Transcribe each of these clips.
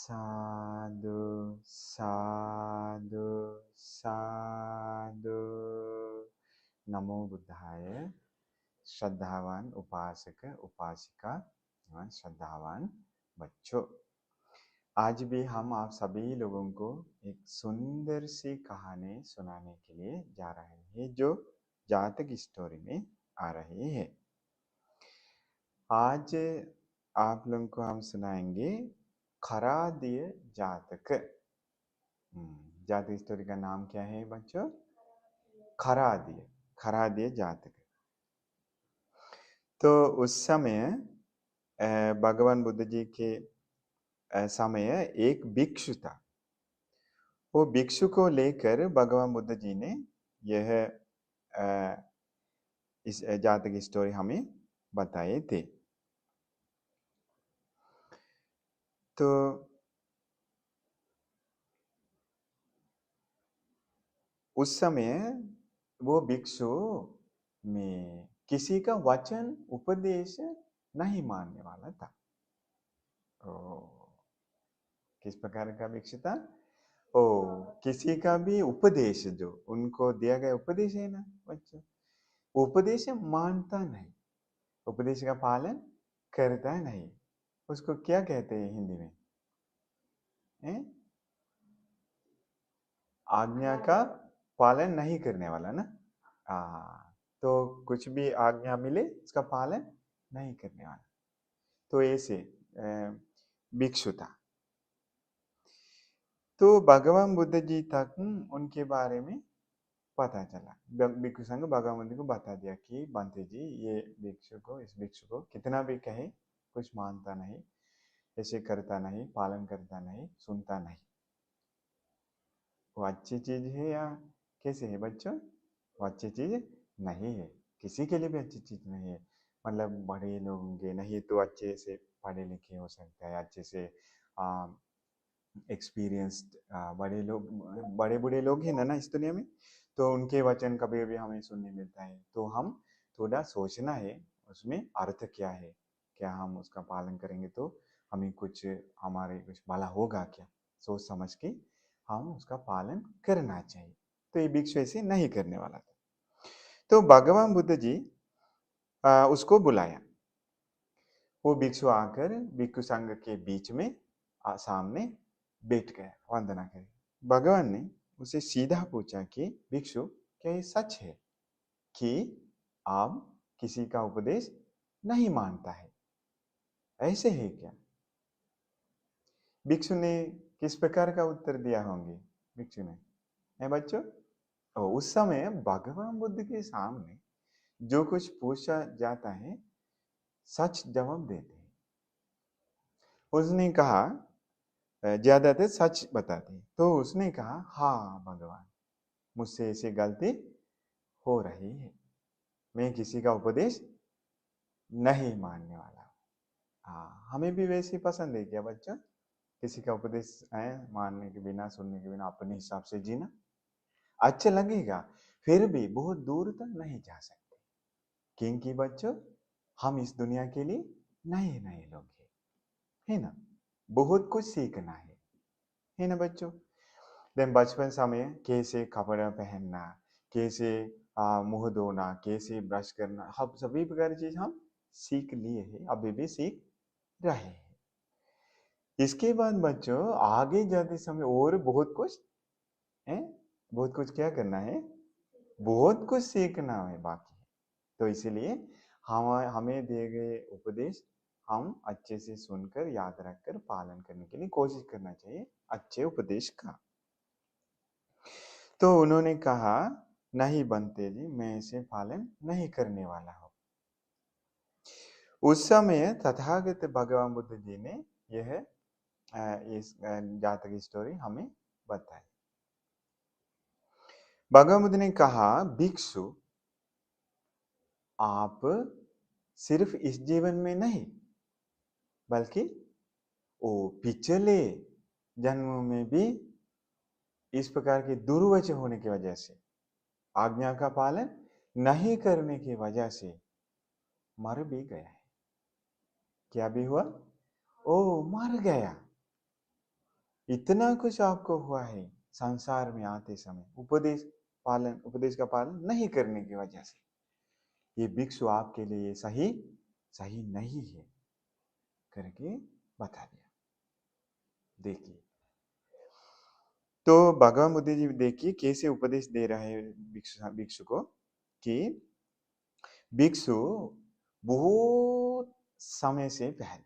साधु साधु साधु। नमो बुद्धाय। श्रद्धावान उपासक उपासिका एवं श्रद्धावान बच्चों, आज भी हम आप सभी लोगों को एक सुंदर सी कहानी सुनाने के लिए जा रहे हैं जो जातक स्टोरी में आ रही है। आज आप लोगों को हम सुनाएंगे खरादिय जातक। जातक स्टोरी का नाम क्या है बच्चों? खरादिय, खरादिय जातक। तो उस समय भगवान बुद्ध जी के समय एक भिक्षु था। वो भिक्षु को लेकर भगवान बुद्ध जी ने यह इस जातक स्टोरी हमें बताए थे। तो उस समय वो भिक्षु में किसी का वचन उपदेश नहीं मानने वाला था। किस प्रकार का भिक्षु था? किसी का भी उपदेश, जो उनको दिया गया उपदेश है ना बच्चों, उपदेश मानता नहीं, उपदेश का पालन करता नहीं। उसको क्या कहते हैं हिंदी में? आज्ञा का पालन नहीं करने वाला ना। तो कुछ भी आज्ञा मिले उसका पालन नहीं करने वाला, तो ऐसे भिक्षु था। तो भगवान बुद्ध जी तक उनके बारे में पता चला। भिक्षु संघ भगवान बुद्ध को बता दिया कि बंते जी, ये भिक्षु को, इस भिक्षु को कितना भी कहे कुछ मानता नहीं, ऐसे करता नहीं, पालन करता नहीं, सुनता नहीं। वो अच्छी चीज है या कैसे है बच्चों? वो अच्छी चीज नहीं है, किसी के लिए भी अच्छी चीज नहीं है। मतलब बड़े लोग होंगे नहीं तो अच्छे से पढ़े लिखे हो सकता है, अच्छे से एक्सपीरियंस्ड बड़े लोग, बड़े बूढ़े लोग हैं ना इस दुनिया में, तो उनके वचन कभी भी हमें सुनने मिलता है। तो हम थोड़ा सोचना है उसमें अर्थ क्या है, क्या हम उसका पालन करेंगे तो हमें कुछ, हमारे कुछ भला होगा क्या, सोच समझ के हम उसका पालन करना चाहिए। तो ये भिक्षु ऐसे नहीं करने वाला था। तो भगवान बुद्ध जी उसको बुलाया। वो भिक्षु आकर भिक्षु संघ के बीच में सामने बैठ गया, वंदना करे। भगवान ने उसे सीधा पूछा कि भिक्षु, क्या ये सच है कि आप किसी का उपदेश नहीं मानता है? ऐसे है क्या? भिक्षु ने किस प्रकार का उत्तर दिया होंगे? भिक्षु ने, है बच्चों, उस समय भगवान बुद्ध के सामने जो कुछ पूछा जाता है सच जवाब देते हैं। उसने कहा, ज्यादातर सच बताते हैं। तो उसने कहा, हाँ भगवान, मुझसे ऐसी गलती हो रही है, मैं किसी का उपदेश नहीं मानने वाला। हाँ, हमें भी वैसे पसंद है क्या बच्चा? किसी का उपदेश है मानने के बिना, सुनने के बिना अपने हिसाब से जीना अच्छा लगेगा, फिर भी बहुत दूर तक नहीं जा सकते, क्योंकि बच्चों हम इस दुनिया के लिए नए नए लोग हैं, है ना? बहुत कुछ सीखना है ना बच्चों? देन बचपन समय कैसे कपड़ा पहनना, कैसे मुंह धोना, कैसे ब्रश करना, हम सभी प्रकार की चीज हम सीख लिए हैं, अभी भी सीख रहे हैं। इसके बाद बच्चों आगे जाते समय और बहुत कुछ है, बहुत कुछ क्या करना है, बहुत कुछ सीखना है बाकी है। तो इसीलिए हम हमें दिए गए उपदेश हम अच्छे से सुनकर याद रखकर पालन करने के लिए कोशिश करना चाहिए, अच्छे उपदेश का। तो उन्होंने कहा, नहीं बनते जी, मैं इसे पालन नहीं करने वाला हूं। उस समय तथागत भगवान बुद्ध जी ने यह इस जातक स्टोरी हमें बताई। भगवान बुद्ध ने कहा, भिक्षु, आप सिर्फ इस जीवन में नहीं बल्कि पिछले जन्मों में भी इस प्रकार के दुर्वचन होने की वजह से, आज्ञा का पालन नहीं करने की वजह से मर भी गया है। क्या भी हुआ? मर गया। इतना कुछ आपको हुआ है संसार में आते समय उपदेश का पालन नहीं करने की वजह से, ये भिक्षु आपके लिए सही सही नहीं है करके बता दिया। देखिए, तो भगवान बुद्ध जी देखिए कैसे उपदेश दे रहे हैं भिक्षु को कि भिक्षु बहुत समय से पहले,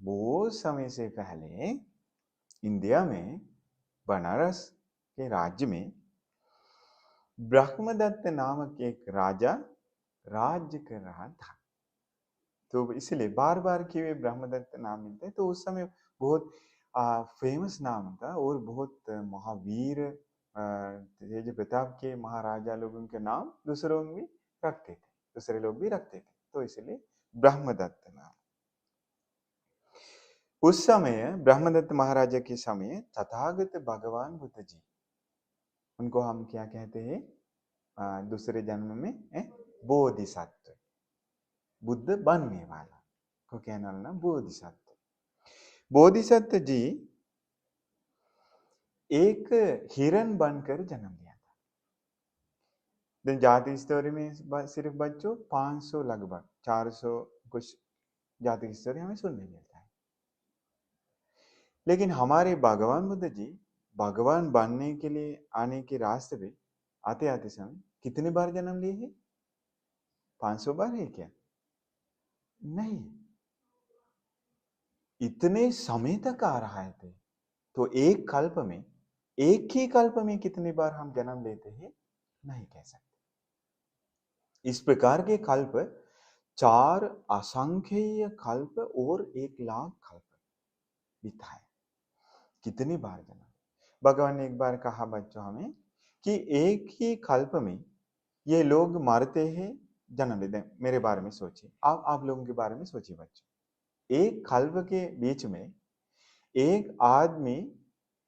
बहुत समय से पहले इंडिया में बनारस के राज्य में ब्रह्मदत्त नामक एक राजा राज्य कर रहा था। तो इसलिए बार बार क्यों ब्रह्मदत्त नाम मिलता है, तो उस समय बहुत फेमस नाम था और बहुत महावीर तेज प्रताप के महाराजा लोगों के नाम दूसरों भी रखते थे, दूसरे लोग भी रखते थे, तो इसलिए ब्रह्मदत्त नाम। उस समय ब्रह्मदत्त महाराजा के समय तथागत भगवान बुद्ध जी, उनको हम क्या कहते हैं दूसरे जन्म में बोधिसत्व, बुद्ध बनने वाला को कहना ना बोधिसत्व। बोधिसत्व जी एक हिरण बनकर जन्म लिया था। जाति स्टोरी में सिर्फ बच्चों 500 लगभग 400 कुछ जाति स्टोरी हमें सुनने मिलता है। लेकिन हमारे भगवान बुद्ध जी भगवान बनने के लिए आने के रास्ते पे आते आते समय कितने बार जन्म लिए हैं? 500 बार है क्या? नहीं, इतने समय तक आ रहा है थे। तो एक कल्प में, एक ही कल्प में कितनी बार हम जन्म लेते हैं नहीं कह सकते। इस प्रकार के कल्प 4 असंख्य कल्प और 1,00,000 कल्प बिताए। कितनी बार जन्म? भगवान ने एक बार कहा बच्चों हमें कि एक ही कल्प में ये लोग मरते हैं जन्म लेते हैं। मेरे बारे में सोचिए, आप लोगों के बारे में सोचिए बच्चों। एक कल्प के बीच में एक आदमी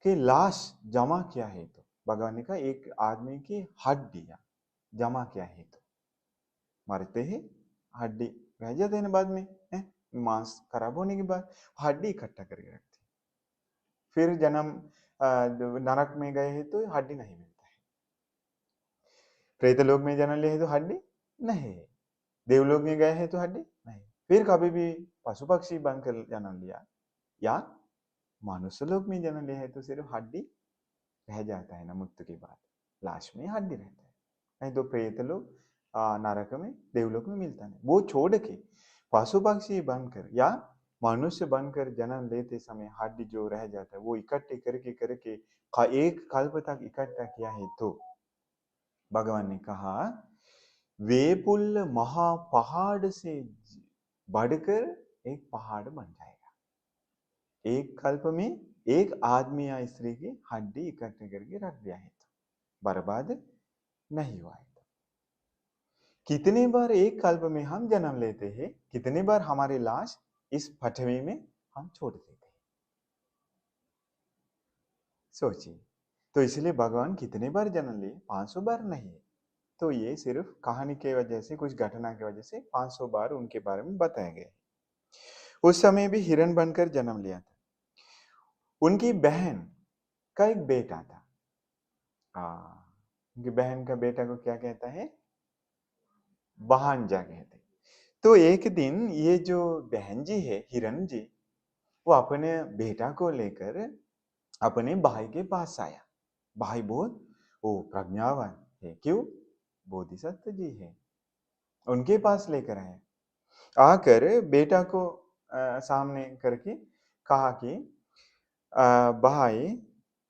की लाश जमा किया है, तो भगवान ने कहा एक आदमी की हड्डियां जमा किया है तो मरते हैं, हड्डी रह जाते हैं बाद में, मांस खराब होने के बाद हड्डी इकट्ठा करके रखते हैं। फिर जन्म नरक में गए हैं तो हड्डी नहीं मिलता है, प्रेतलोक में जन्म लिए है तो हड्डी नहीं, देवलोक में गए हैं तो हड्डी नहीं, फिर कभी भी पशु पक्षी बनकर जन्म लिया या मनुष्य लोक में जन्म लिया है तो सिर्फ हड्डी रह जाता है ना, मृत्यु के बाद लाश में हड्डी रहता है। नहीं तो प्रेत लोग नरक में देवलोक में मिलता नहीं। वो छोड़ के पशु पक्षी बनकर या मनुष्य बनकर जन्म लेते समय हड्डी जो रह जाता है वो इकट्ठे करके करके एक कल्प तक इकट्ठा किया है, तो भगवान ने कहा वेपुल महापहाड़ से बढ़कर एक पहाड़ बन जाएगा। एक कल्प में एक आदमी या स्त्री की हड्डी इकट्ठे करके रख दिया है तो बर्बाद नहीं हुआ है। तो कितने बार एक कल्प में हम जन्म लेते हैं, कितने बार हमारी लाश इस पृथ्वी में हम छोड़ देते हैं, सोचिए। तो इसलिए भगवान कितने बार जन्म लिए? 500 बार नहीं। तो ये सिर्फ कहानी के वजह से, कुछ घटना की वजह से 500 बार उनके बारे में बताया गया। उस समय भी हिरण बनकर जन्म लिया था। उनकी बहन का एक बेटा था। उनकी बहन का बेटा को क्या कहता है? भांजा कहते। तो एक दिन ये जो बहन जी है हिरण जी, वो अपने बेटा को लेकर अपने भाई के पास आया। भाई बहुत प्रज्ञावान है, क्यों? बोधिसत्व जी है, उनके पास लेकर आए। आकर बेटा को सामने करके कहा कि भाई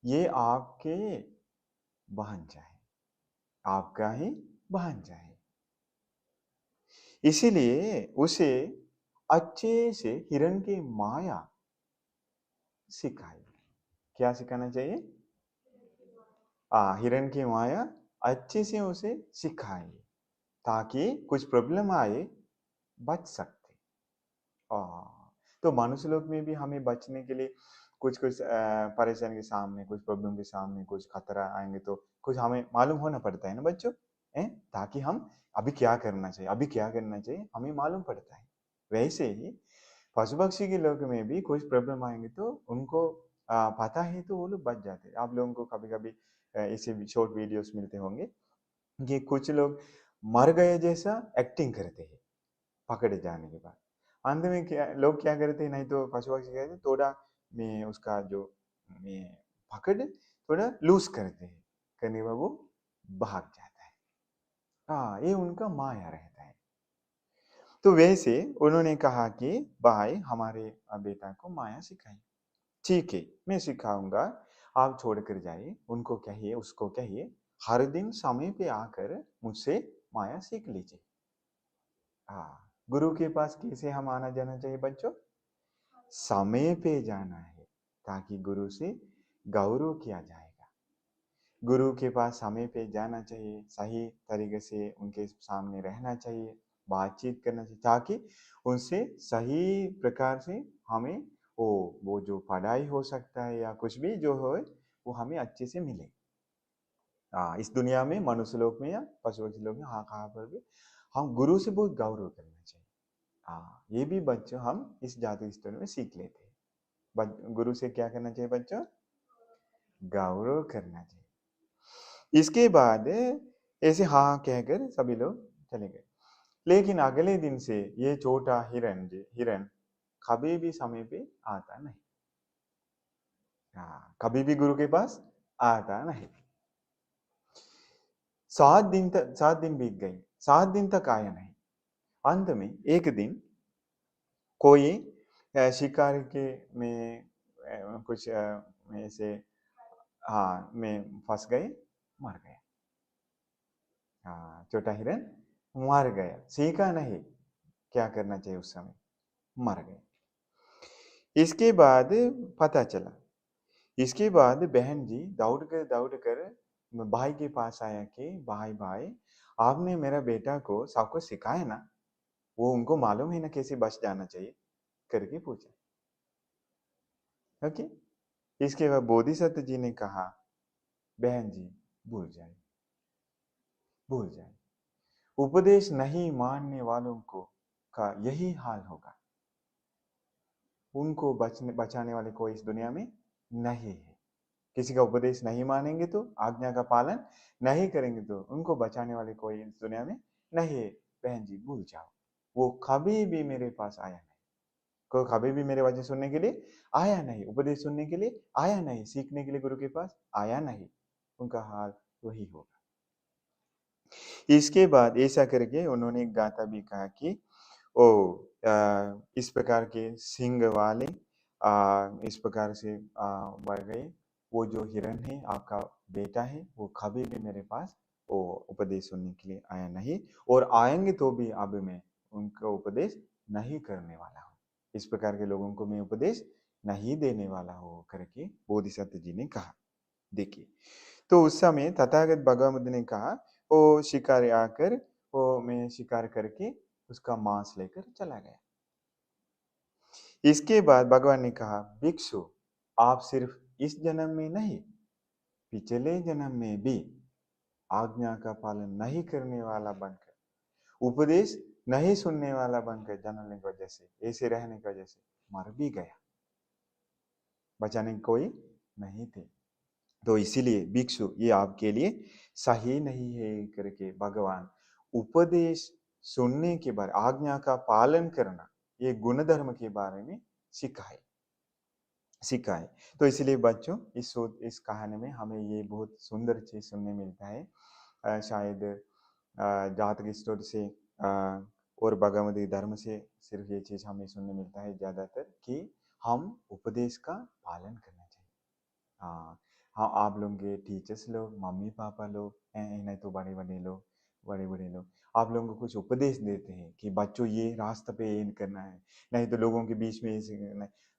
ये आपके भांजा है, आपका ही भांजा है, इसीलिए उसे अच्छे से हिरण की माया सिखाई। क्या सिखाना चाहिए? हिरण की माया अच्छे से उसे सिखाई ताकि कुछ प्रॉब्लम आए बच सकते। तो मनुष्य लोक में भी हमें बचने के लिए कुछ कुछ परेशानी के सामने, कुछ प्रॉब्लम के सामने, कुछ खतरा आएंगे तो कुछ हमें मालूम होना पड़ता है ना बच्चों, ताकि हम अभी क्या करना चाहिए, अभी क्या करना चाहिए हमें मालूम पड़ता है। वैसे ही पशु पक्षी के लोक में भी कुछ प्रॉब्लम आएंगे तो उनको पता है तो वो लोग बच जाते हैं। आप लोगों को कभी कभी ऐसे शॉर्ट वीडियोस मिलते होंगे कि कुछ लोग मर गए जैसा एक्टिंग करते हैं पकड़े जाने के बाद। अंत में क्या लोग क्या करते हैं, नहीं तो पशु पक्षी कहते हैं थोड़ा में उसका जो में पकड़ थोड़ा लूज करते हैं, करने के बाद वो भाग जाता है। हाँ, ये उनका माया रहता है। तो वैसे उन्होंने कहा कि भाई हमारे बेटा को माया सिखाई। ठीक है, मैं सिखाऊंगा, आप छोड़कर जाइए, उनको कहिए, उसको कहिए हर दिन समय पे आकर मुझसे माया सीख लीजिए। हाँ, गुरु के पास कैसे हम आना जाना चाहिए बच्चों? समय पे जाना है, ताकि गुरु से गौरव किया जाएगा। गुरु के पास समय पे जाना चाहिए, सही तरीके से उनके सामने रहना चाहिए, बातचीत करना चाहिए, ताकि उनसे सही प्रकार से हमें वो जो पढ़ाई हो सकता है या कुछ भी जो हो वो हमें अच्छे से मिले। इस दुनिया में, मनुष्य लोक में या पशु पक्षी लोक में, हाँ कहाँ पर भी हम गुरु से बहुत गौरव करना चाहिए। ये भी बच्चों हम इस जादू स्टोरी में सीख लेते हैं। गुरु से क्या करना चाहिए बच्चों? गौरव करना चाहिए। इसके बाद ऐसे हाँ कहकर सभी लोग चले गए। लेकिन अगले दिन से ये छोटा हिरण कभी भी समय पे आता नहीं। कभी भी गुरु के पास आता नहीं। 7 दिन बीत गई, 7 दिन तक आया नहीं। अंत में एक दिन कोई शिकार के में कुछ में से में फंस गए, मर गए। छोटा हिरन मर गया, सीखा नहीं क्या करना चाहिए उस समय, मर गए। इसके बाद पता चला, इसके बाद बहन जी दौड़ कर भाई के पास आया कि भाई भाई आपने मेरा बेटा को सब कुछ सिखाया ना, वो उनको मालूम है ना कैसे बच जाना चाहिए करके पूछा। ओके। इसके बाद बोधिसत्व जी ने कहा बहन जी भूल जाए, भूल जाए, उपदेश नहीं मानने वालों को का यही हाल होगा। उनको बचाने वाले कोई इस दुनिया में नहीं है। किसी का उपदेश नहीं मानेंगे तो, आज्ञा का पालन नहीं करेंगे तो उनको बचाने वाले कोई इस दुनिया में नहीं है। बहन जी भूल जाओ, वो कभी भी मेरे पास आया नहीं, कोई कभी भी मेरे वचन सुनने के लिए आया नहीं, उपदेश सुनने के लिए आया नहीं, सीखने के लिए गुरु के पास आया नहीं। उनका हाल वही होगा। इसके बाद ऐसा करके उन्होंने गाथा भी कहा कि इस प्रकार के सिंग वाले इस प्रकार से बढ़ गए, वो जो हिरन है आपका बेटा है, वो कभी भी मेरे पास वो उपदेश सुनने के लिए आया नहीं, और आएंगे तो भी अब मैं उनका उपदेश नहीं करने वाला हूँ। इस प्रकार के लोगों को मैं उपदेश नहीं देने वाला हूँ करके बोधिसत्व जी ने कहा। देखिए, तो उस समय तथागत भगवान बुद्ध ने कहा, वो शिकारी आकर वो मैं शिकार करके उसका मांस लेकर चला गया। इसके बाद भगवान ने कहा, भिक्षु आप सिर्फ इस जन्म में नहीं, पिछले जन्म में भी आज्ञा का पालन नहीं करने वाला बनकर, उपदेश नहीं सुनने वाला बनकर जन्म लेने की वजह से, ऐसे रहने की वजह से मर भी गया, बचाने कोई नहीं थे। तो इसीलिए भिक्षु ये आपके लिए सही नहीं है करके भगवान उपदेश सुनने के बाद आज्ञा का पालन करना, ये गुण धर्म के बारे में सिखाए। तो इसलिए बच्चों इस कहानी में हमें ये बहुत सुंदर चीज सुनने मिलता है। शायद जातक स्टोरी से और भगवती धर्म से सिर्फ ये चीज हमें सुनने मिलता है ज्यादातर कि हम उपदेश का पालन करना चाहिए। हाँ, हाँ, आप लोग के टीचर्स लोग, मम्मी पापा लोग, नहीं तो बड़े बड़े लोग आप लोगों को कुछ उपदेश देते हैं कि बच्चों ये रास्ते पे ये करना है, नहीं तो लोगों के बीच में ऐसे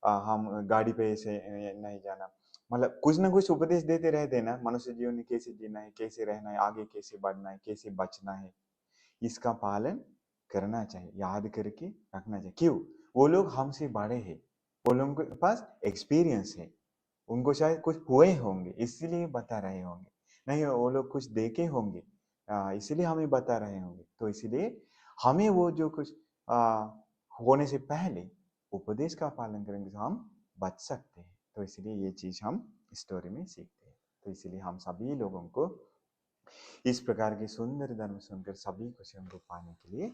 हम गाड़ी पे ऐसे नहीं जाना। मतलब कुछ ना कुछ उपदेश देते रहते हैं ना, मनुष्य जीवन में कैसे जीना है, कैसे रहना है, आगे कैसे बढ़ना है, कैसे बचना है, इसका पालन करना चाहिए, याद करके रखना चाहिए। क्यों? वो लोग हमसे बड़े हैं, वो लोगों के पास एक्सपीरियंस है, उनको शायद कुछ हुए होंगे इसलिए बता रहे होंगे, नहीं वो लोग कुछ देखे होंगे इसलिए हमें बता रहे होंगे। तो इसलिए हमें वो जो कुछ होने से पहले उपदेश का पालन करेंगे तो हम बच सकते हैं। तो इसलिए ये चीज हम स्टोरी में सीखते हैं। तो इसलिए हम सभी लोगों को इस प्रकार के सुंदर धर्म सुनकर सभी खुशियों को पाने के लिए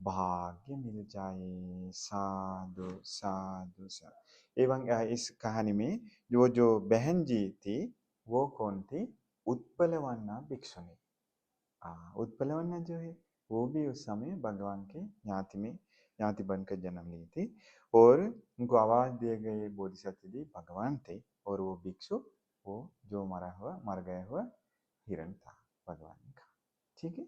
भाग्य मिल जाए। साधु साधु साधु। एवं इस कहानी में जो बहन जी थी वो कौन थी? उत्पलवर्णा भिक्षुणी। उत्पलवर्णा जो है वो भी उस समय भगवान के ज्ञाति बनकर जन्म ली थी, और उनको आवाज दिए गए बोधिसत्व जी भगवान थे, और वो भिक्षु वो जो मर गया हुआ हिरण था भगवान का। ठीक है।